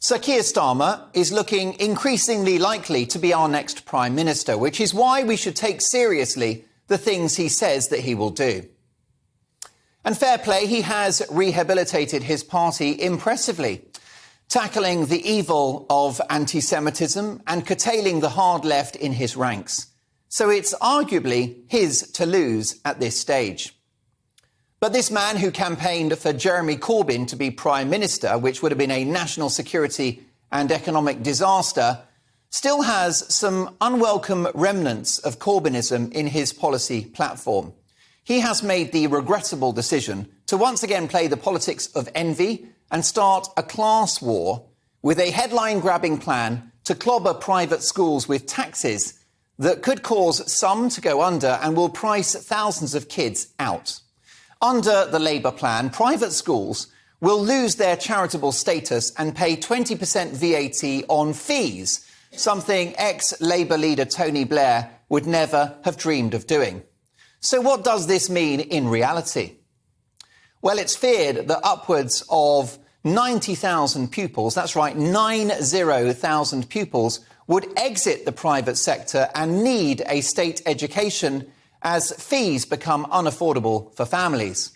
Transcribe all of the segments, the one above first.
Sir Keir Starmer is looking increasingly likely to be our next Prime Minister, which is why we should take seriously the things he says that he will do. And fair play, he has rehabilitated his party impressively, tackling the evil of anti-Semitism and curtailing the hard left in his ranks. So it's arguably his to lose at this stage. But this man who campaigned for Jeremy Corbyn to be Prime Minister, which would have been a national security and economic disaster, still has some unwelcome remnants of Corbynism in his policy platform. He has made the regrettable decision to once again play the politics of envy and start a class war with a headline-grabbing plan to clobber private schools with taxes that could cause some to go under and will price thousands of kids out. Under the Labour plan, private schools will lose their charitable status and pay 20% VAT on fees, something ex-Labour leader Tony Blair would never have dreamed of doing. So what does this mean in reality? Well, it's feared that upwards of 90,000 pupils, that's right, 90,000 pupils, would exit the private sector and need a state education as fees become unaffordable for families.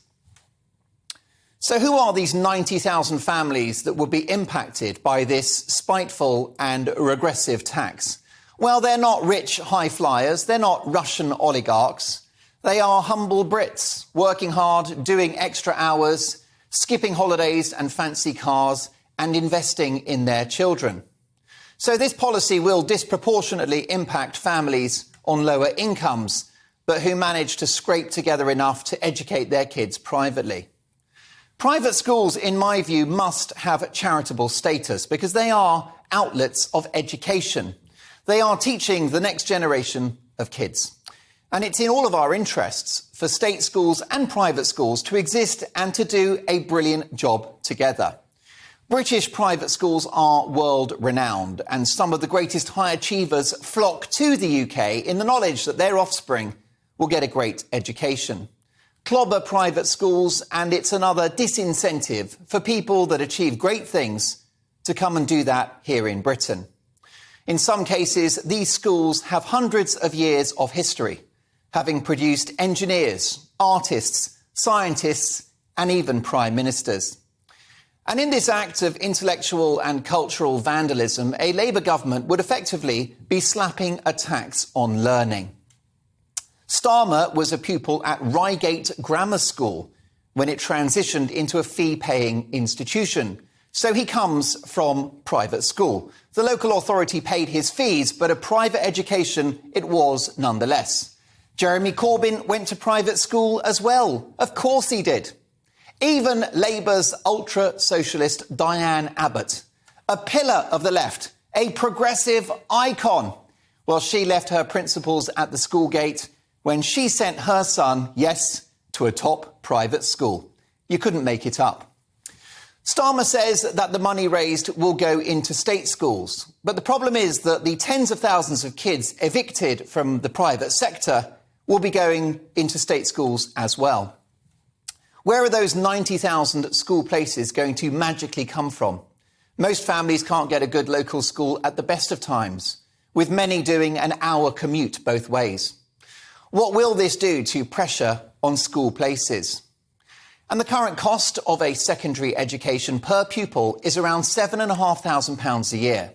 So who are these 90,000 families that would be impacted by this spiteful and regressive tax? Well, they're not rich high flyers, they're not Russian oligarchs. They are humble Brits, working hard, doing extra hours, skipping holidays and fancy cars, and investing in their children. So this policy will disproportionately impact families on lower incomes, but who manage to scrape together enough to educate their kids privately. Private schools, in my view, must have charitable status because they are outlets of education. They are teaching the next generation of kids. And it's in all of our interests for state schools and private schools to exist and to do a brilliant job together. British private schools are world-renowned, and some of the greatest high achievers flock to the UK in the knowledge that their offspring will get a great education. Clobber private schools, and it's another disincentive for people that achieve great things to come and do that here in Britain. In some cases, these schools have hundreds of years of history, having produced engineers, artists, scientists, and even prime ministers. And in this act of intellectual and cultural vandalism, a Labour government would effectively be slapping a tax on learning. Starmer was a pupil at Reigate Grammar School when it transitioned into a fee-paying institution. So he comes from private school. The local authority paid his fees, but a private education it was nonetheless. Jeremy Corbyn went to private school as well. Of course he did. Even Labour's ultra-socialist Diane Abbott, a pillar of the left, a progressive icon, well, she left her principles at the school gate when she sent her son, yes, to a top private school. You couldn't make it up. Starmer says that the money raised will go into state schools. But the problem is that the tens of thousands of kids evicted from the private sector will be going into state schools as well. Where are those 90,000 school places going to magically come from? Most families can't get a good local school at the best of times, with many doing an hour commute both ways. What will this do to pressure on school places? And the current cost of a secondary education per pupil is around £7,500 a year.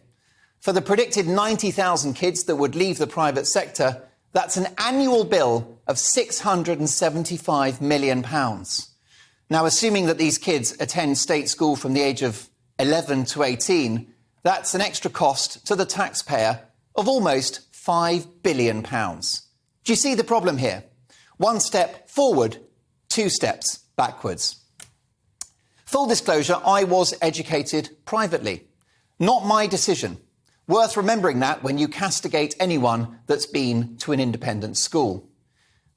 For the predicted 90,000 kids that would leave the private sector, that's an annual bill of £675 million. Now, assuming that these kids attend state school from the age of 11 to 18, that's an extra cost to the taxpayer of almost £5 billion. Do you see the problem here? One step forward, two steps backwards. Full disclosure, I was educated privately. Not my decision. Worth remembering that when you castigate anyone that's been to an independent school.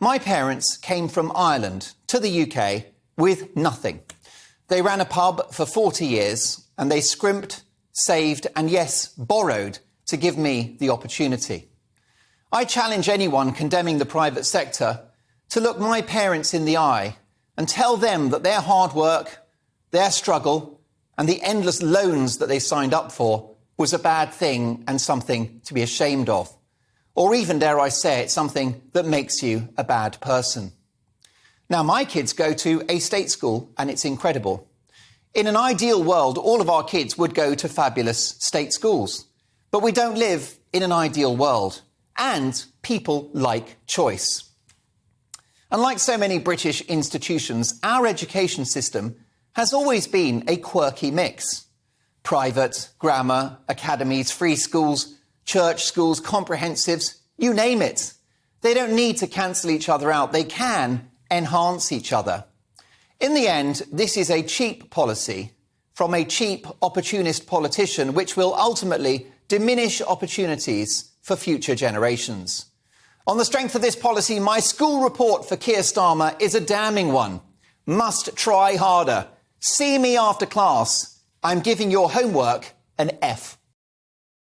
My parents came from Ireland to the UK with nothing. They ran a pub for 40 years and they scrimped, saved and, yes, borrowed to give me the opportunity. I challenge anyone condemning the private sector to look my parents in the eye and tell them that their hard work, their struggle and the endless loans that they signed up for was a bad thing and something to be ashamed of. Or even, dare I say it, something that makes you a bad person. Now, my kids go to a state school and it's incredible. In an ideal world, all of our kids would go to fabulous state schools. But we don't live in an ideal world. And people like choice. Unlike so many British institutions, our education system has always been a quirky mix. Private, grammar, academies, free schools, church schools, comprehensives, you name it. They don't need to cancel each other out. They can enhance each other. In the end, this is a cheap policy from a cheap opportunist politician, which will ultimately diminish opportunities for future generations. On the strength of this policy, my school report for Keir Starmer is a damning one. Must try harder. See me after class. I'm giving your homework an F.